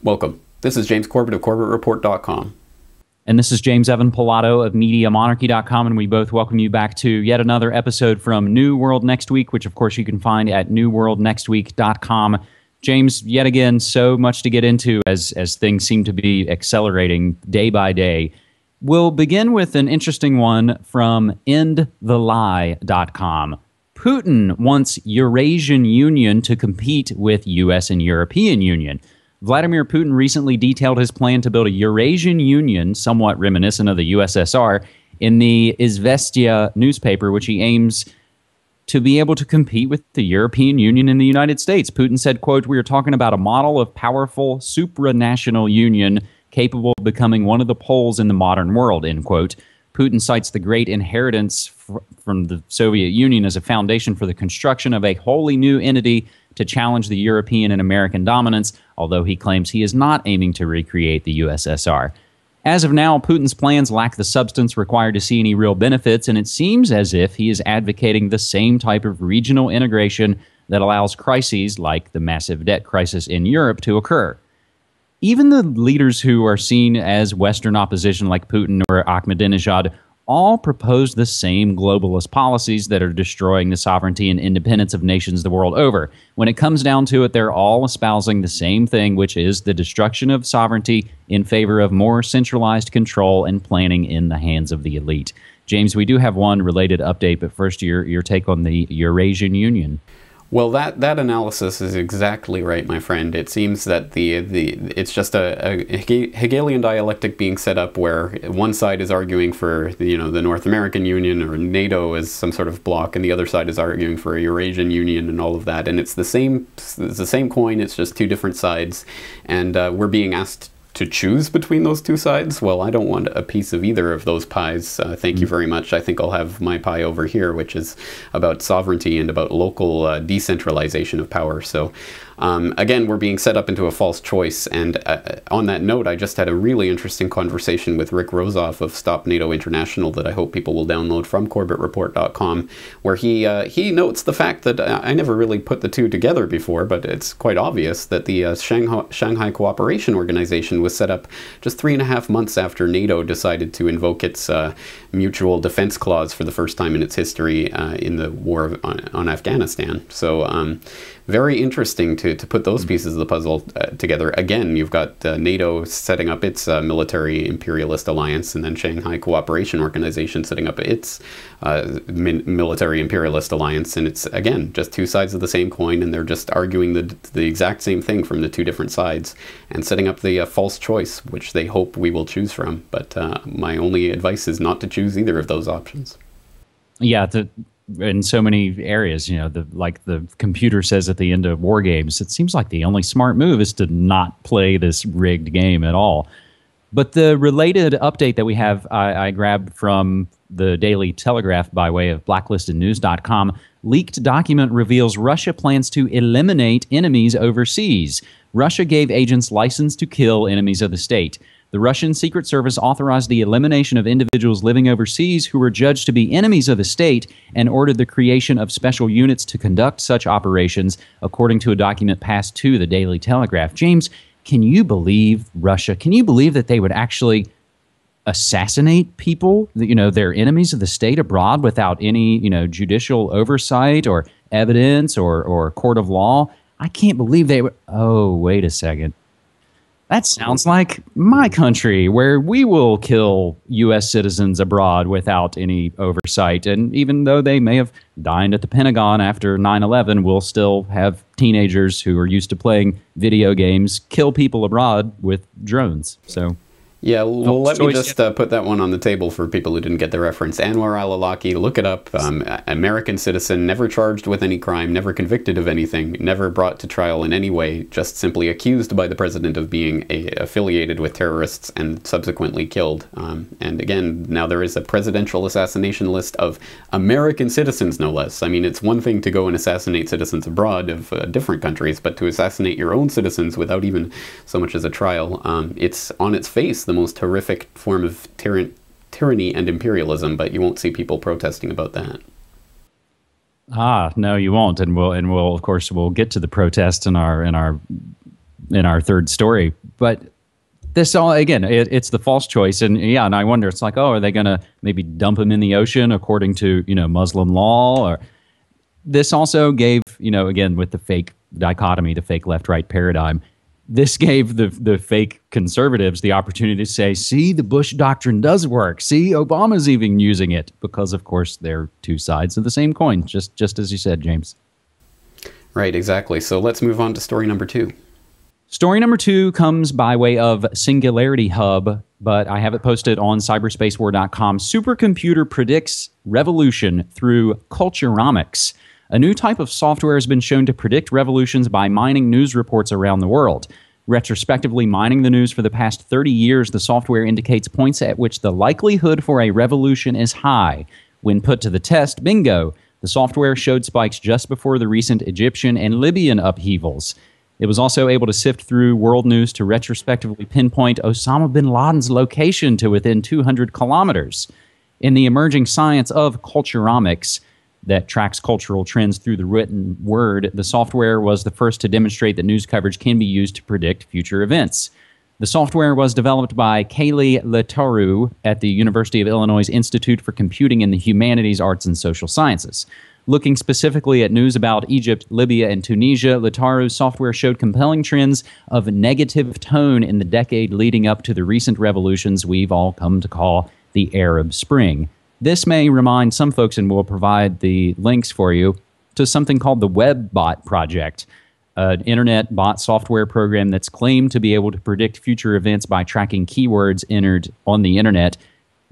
Welcome. This is James Corbett of CorbettReport.com. And this is James Evan Pilato of MediaMonarchy.com, and we both welcome you back to yet another episode from New World Next Week, which of course you can find at NewWorldNextWeek.com. James, yet again, so much to get into as things seem to be accelerating day by day. We'll begin with an interesting one from EndTheLie.com. Putin wants Eurasian Union to compete with U.S. and European Union. Vladimir Putin recently detailed his plan to build a Eurasian Union, somewhat reminiscent of the USSR, in the Izvestia newspaper, which he aims to be able to compete with the European Union and the United States. Putin said, quote, "We are talking about a model of powerful supranational union capable of becoming one of the poles in the modern world," end quote. Putin cites the great inheritance from the Soviet Union as a foundation for the construction of a wholly new entity to challenge the European and American dominance, although he claims he is not aiming to recreate the USSR. As of now, Putin's plans lack the substance required to see any real benefits, and it seems as if he is advocating the same type of regional integration that allows crises like the massive debt crisis in Europe to occur. Even the leaders who are seen as Western opposition like Putin or Ahmadinejad all propose the same globalist policies that are destroying the sovereignty and independence of nations the world over. When it comes down to it, they're all espousing the same thing, which is the destruction of sovereignty in favor of more centralized control and planning in the hands of the elite. James, we do have one related update, but first your take on the Eurasian Union. Well, that analysis is exactly right, my friend. It seems that it's just a Hegelian dialectic being set up where one side is arguing for the North American Union or NATO as some sort of bloc, and the other side is arguing for a Eurasian Union and all of that. And it's the same coin. It's just two different sides, and we're being asked to choose between those two sides. Well, I don't want a piece of either of those pies. Thank you very much. I think I'll have my pie over here, which is about sovereignty and about local decentralization of power. So again, we're being set up into a false choice. And on that note, I just had a really interesting conversation with Rick Rozoff of Stop NATO International that I hope people will download from CorbettReport.com, where he notes the fact that I never really put the two together before, but it's quite obvious that the Shanghai Cooperation Organization was set up just 3.5 months after NATO decided to invoke its mutual defense clause for the first time in its history in the war on Afghanistan. So very interesting to put those pieces of the puzzle together. Again, you've got NATO setting up its military imperialist alliance, and then Shanghai Cooperation Organization setting up its military imperialist alliance. And it's, again, just two sides of the same coin, and they're just arguing the exact same thing from the two different sides and setting up the false choice, which they hope we will choose from. But my only advice is not to choose either of those options. Yeah, in so many areas, like the computer says at the end of war games, it seems like the only smart move is to not play this rigged game at all. But the related update that we have, I grabbed from the Daily Telegraph by way of blacklistednews.com. Leaked document reveals Russia plans to eliminate enemies overseas. Russia gave agents license to kill enemies of the state. The Russian Secret Service authorized the elimination of individuals living overseas who were judged to be enemies of the state and ordered the creation of special units to conduct such operations, according to a document passed to the Daily Telegraph. James, can you believe Russia? Can you believe that they would actually assassinate people, their enemies of the state abroad without any, judicial oversight or evidence or court of law? I can't believe they would. Oh, wait a second. That sounds like my country, where we will kill U.S. citizens abroad without any oversight. And even though they may have dined at the Pentagon after 9/11, we'll still have teenagers who are used to playing video games kill people abroad with drones. So Yeah, well, let me just put that one on the table for people who didn't get the reference. Anwar al-Awlaki, look it up. American citizen, never charged with any crime, never convicted of anything, never brought to trial in any way, just simply accused by the president of being affiliated with terrorists and subsequently killed. And again, now there is a presidential assassination list of American citizens, no less. I mean, it's one thing to go and assassinate citizens abroad of different countries, but to assassinate your own citizens without even so much as a trial, it's on its face the most horrific form of tyranny and imperialism, but you won't see people protesting about that. No, you won't, and we'll of course we'll get to the protest in our in our third story. But this all, again, it's the false choice. And yeah, and I wonder, it's like, oh, are they going to maybe dump him in the ocean according to, Muslim law? Or this also gave, again, with the fake dichotomy, the fake left-right paradigm, this gave the fake conservatives the opportunity to say, see, the Bush doctrine does work. See, Obama's even using it, because, of course, they're two sides of the same coin, just as you said, James. Right, exactly. So let's move on to story number 2. Story number 2 comes by way of Singularity Hub, but I have it posted on cyberspacewar.com. Supercomputer predicts revolution through Culturomics. A new type of software has been shown to predict revolutions by mining news reports around the world. Retrospectively mining the news for the past 30 years, the software indicates points at which the likelihood for a revolution is high. When put to the test, bingo, the software showed spikes just before the recent Egyptian and Libyan upheavals. It was also able to sift through world news to retrospectively pinpoint Osama bin Laden's location to within 200 kilometers. In the emerging science of Culturomics that tracks cultural trends through the written word, the software was the first to demonstrate that news coverage can be used to predict future events. The software was developed by Kalev Leetaru at the University of Illinois Institute for Computing in the Humanities, Arts, and Social Sciences. Looking specifically at news about Egypt, Libya, and Tunisia, Leetaru's software showed compelling trends of negative tone in the decade leading up to the recent revolutions we've all come to call the Arab Spring. This may remind some folks, and we'll provide the links for you, to something called the WebBot Project, an internet bot software program that's claimed to be able to predict future events by tracking keywords entered on the internet.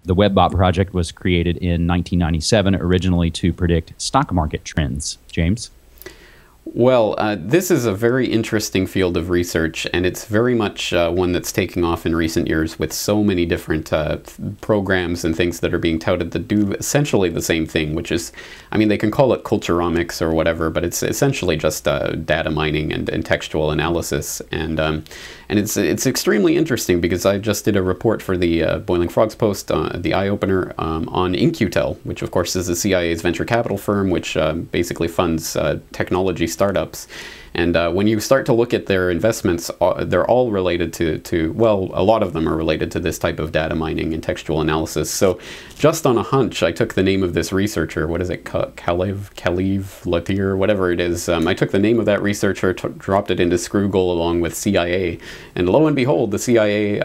The WebBot Project was created in 1997, originally to predict stock market trends. James? Well, this is a very interesting field of research, and it's very much one that's taking off in recent years with so many different programs and things that are being touted that do essentially the same thing, which is, I mean, they can call it Culturomics or whatever, but it's essentially just data mining and textual analysis. And it's extremely interesting because I just did a report for the Boiling Frogs Post, the Eye Opener, on In-Q-Tel, which of course is the CIA's venture capital firm, which basically funds technology startups. And when you start to look at their investments, they're all related to, well, a lot of them are related to this type of data mining and textual analysis. So just on a hunch, I took the name of this researcher, what is it, Kalev Leetaru, whatever it is. I took the name of that researcher, dropped it into Scroogle along with CIA, and lo and behold, the CIA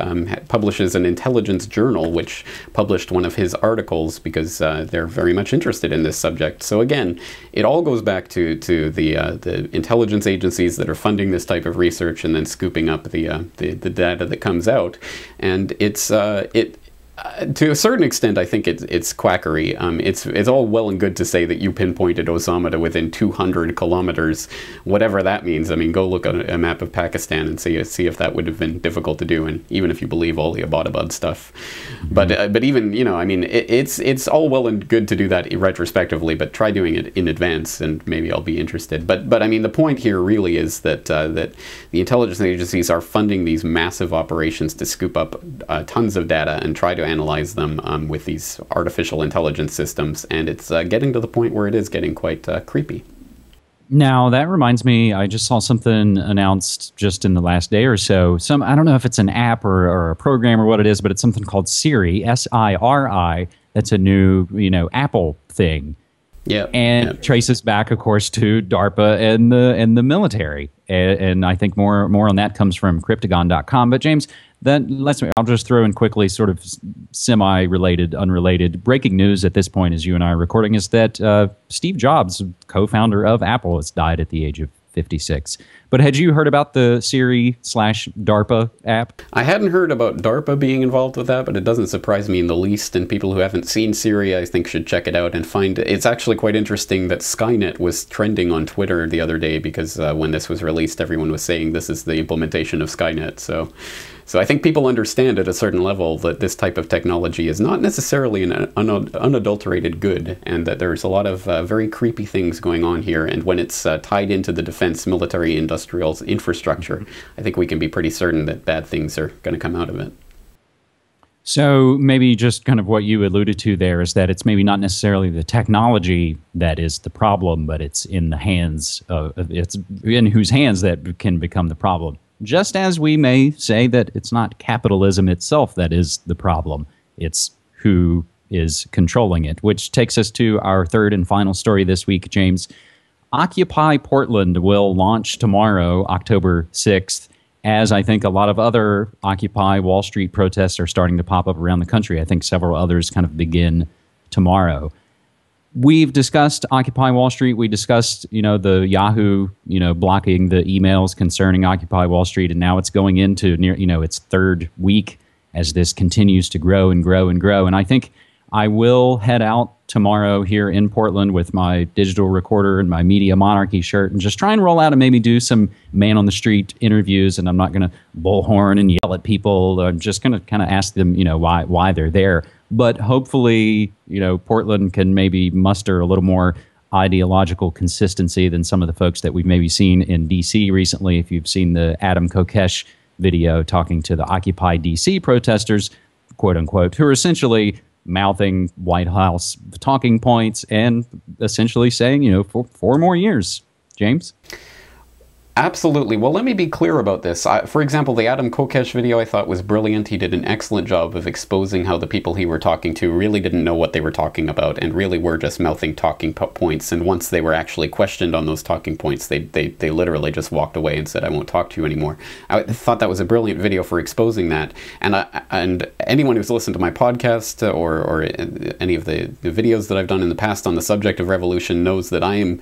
publishes an intelligence journal, which published one of his articles because they're very much interested in this subject. So again, it all goes back to the intelligence agencies that are funding this type of research and then scooping up the data that comes out, and it's to a certain extent, I think it's quackery. It's all well and good to say that you pinpointed Osama to within 200 kilometers, whatever that means. I mean, go look at a map of Pakistan and see if that would have been difficult to do, and even if you believe all the Abbottabad stuff. But even, I mean, it's all well and good to do that retrospectively, but try doing it in advance, and maybe I'll be interested. But I mean, the point here really is that that the intelligence agencies are funding these massive operations to scoop up tons of data and try to analyze them with these artificial intelligence systems, and it's getting to the point where it is getting quite creepy. Now, that reminds me, I just saw something announced just in the last day or so. I don't know if it's an app or a program or what it is, but it's something called Siri, S-I-R-I. That's a new, Apple thing. Yeah. And it traces back, of course, to DARPA and the military. And I think more on that comes from Cryptagon.com. But James, then I'll just throw in quickly, sort of semi-related, unrelated breaking news at this point, as you and I are recording, is that Steve Jobs, co-founder of Apple, has died at the age of 56. But had you heard about the Siri/DARPA app? I hadn't heard about DARPA being involved with that, but it doesn't surprise me in the least. And people who haven't seen Siri, I think, should check it out and find it. It's actually quite interesting that Skynet was trending on Twitter the other day because when this was released, everyone was saying this is the implementation of Skynet. So I think people understand at a certain level that this type of technology is not necessarily an unadulterated good, and that there's a lot of very creepy things going on here. And when it's tied into the defense, military, industrial infrastructure, I think we can be pretty certain that bad things are going to come out of it. So maybe just kind of what you alluded to there is that it's maybe not necessarily the technology that is the problem, but it's in the hands of, it's in whose hands that can become the problem. just as we may say that it's not capitalism itself that is the problem. It's who is controlling it, which takes us to our third and final story this week, James. Occupy Portland will launch tomorrow, October 6th, as I think a lot of other Occupy Wall Street protests are starting to pop up around the country. I think several others kind of begin tomorrow. We've discussed Occupy Wall Street. We discussed, the Yahoo, blocking the emails concerning Occupy Wall Street, and now it's going into its third week as this continues to grow and grow and grow. And I think I will head out tomorrow here in Portland with my digital recorder and my Media Monarchy shirt and just try and roll out and maybe do some man on the street interviews. And I'm not going to bullhorn and yell at people. I'm just going to kind of ask them, why they're there. But hopefully, Portland can maybe muster a little more ideological consistency than some of the folks that we've maybe seen in D.C. recently. If you've seen the Adam Kokesh video talking to the Occupy D.C. protesters, quote unquote, who are essentially mouthing White House talking points and essentially saying, for 4 more years. James? Absolutely. Well, let me be clear about this. For example, the Adam Kokesh video I thought was brilliant. He did an excellent job of exposing how the people he were talking to really didn't know what they were talking about and really were just mouthing talking points. And once they were actually questioned on those talking points, they literally just walked away and said, I won't talk to you anymore. I thought that was a brilliant video for exposing that. And anyone who's listened to my podcast or any of the videos that I've done in the past on the subject of revolution knows that I am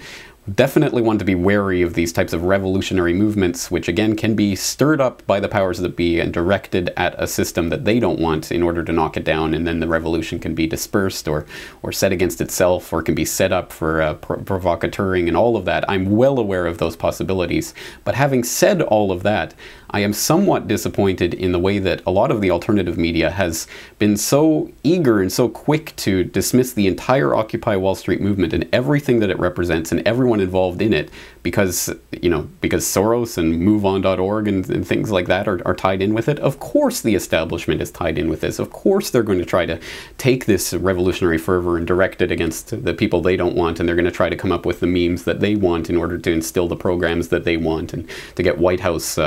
definitely one to be wary of these types of revolutionary movements, which again can be stirred up by the powers that be and directed at a system that they don't want in order to knock it down, and then the revolution can be dispersed or set against itself, or can be set up for provocateuring and all of that. I'm well aware of those possibilities. But having said all of that, I am somewhat disappointed in the way that a lot of the alternative media has been so eager and so quick to dismiss the entire Occupy Wall Street movement and everything that it represents and everyone involved in it because Soros and MoveOn.org and things like that are tied in with it. Of course the establishment is tied in with this. Of course they're going to try to take this revolutionary fervor and direct it against the people they don't want, and they're going to try to come up with the memes that they want in order to instill the programs that they want and to get White House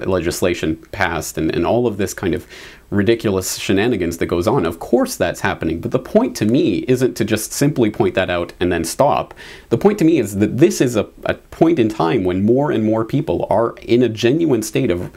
legislation passed and all of this kind of ridiculous shenanigans that goes on. Of course that's happening, but the point to me isn't to just simply point that out and then stop. The point to me is that this is a point in time when more and more people are in a genuine state of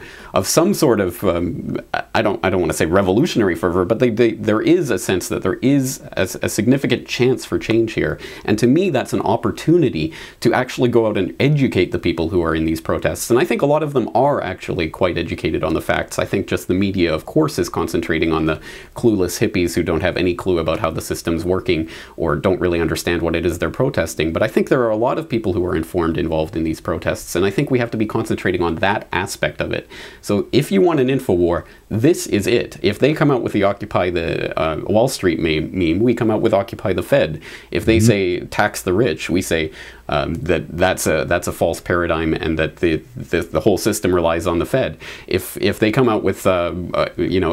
some sort of I don't want to say revolutionary fervor, but there is a sense that there is a significant chance for change here, and to me that's an opportunity to actually go out and educate the people who are in these protests. And I think a lot of them are actually quite educated on the facts. I think just the media, of course, is concentrating on the clueless hippies who don't have any clue about how the system's working or don't really understand what it is they're protesting. But I think there are a lot of people who are informed, involved in these protests, and I think we have to be concentrating on that aspect of it. So if you want an infowar, this is it. If they come out with the Occupy the Wall Street meme, we come out with Occupy the Fed. If they say tax the rich, we say that's a false paradigm and that the whole system relies on the Fed. If they come out with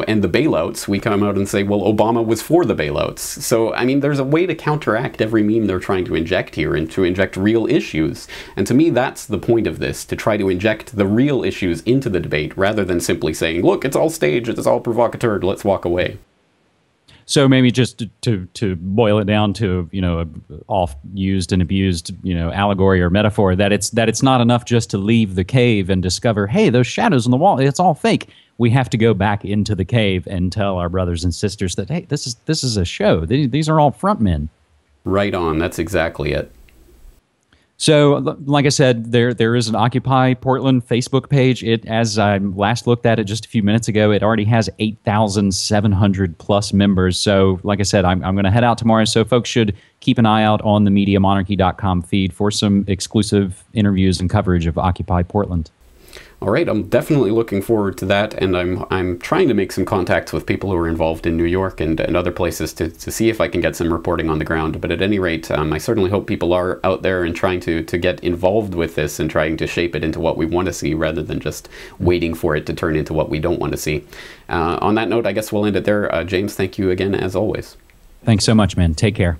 end the bailouts, we come out and say, well, Obama was for the bailouts. So I mean, there's a way to counteract every meme they're trying to inject here and to inject real issues. And to me, that's the point of this, to try to inject the real issues into the debate rather than simply saying, look, it's all staged, it's all provocateur, let's walk away. So maybe just to boil it down to, a oft-used and abused, allegory or metaphor, that it's not enough just to leave the cave and discover, hey, those shadows on the wall, it's all fake. We have to go back into the cave and tell our brothers and sisters that, hey, this is a show. These are all front men. Right on. That's exactly it. So, like I said, there is an Occupy Portland Facebook page. As I last looked at it just a few minutes ago, it already has 8,700 plus members. So, like I said, I'm going to head out tomorrow. So, folks should keep an eye out on the MediaMonarchy.com feed for some exclusive interviews and coverage of Occupy Portland. All right, I'm definitely looking forward to that, and I'm trying to make some contacts with people who are involved in New York and other places to see if I can get some reporting on the ground. But at any rate, I certainly hope people are out there and trying to get involved with this and trying to shape it into what we want to see rather than just waiting for it to turn into what we don't want to see. On that note, I guess we'll end it there. James, thank you again, as always. Thanks so much, man. Take care.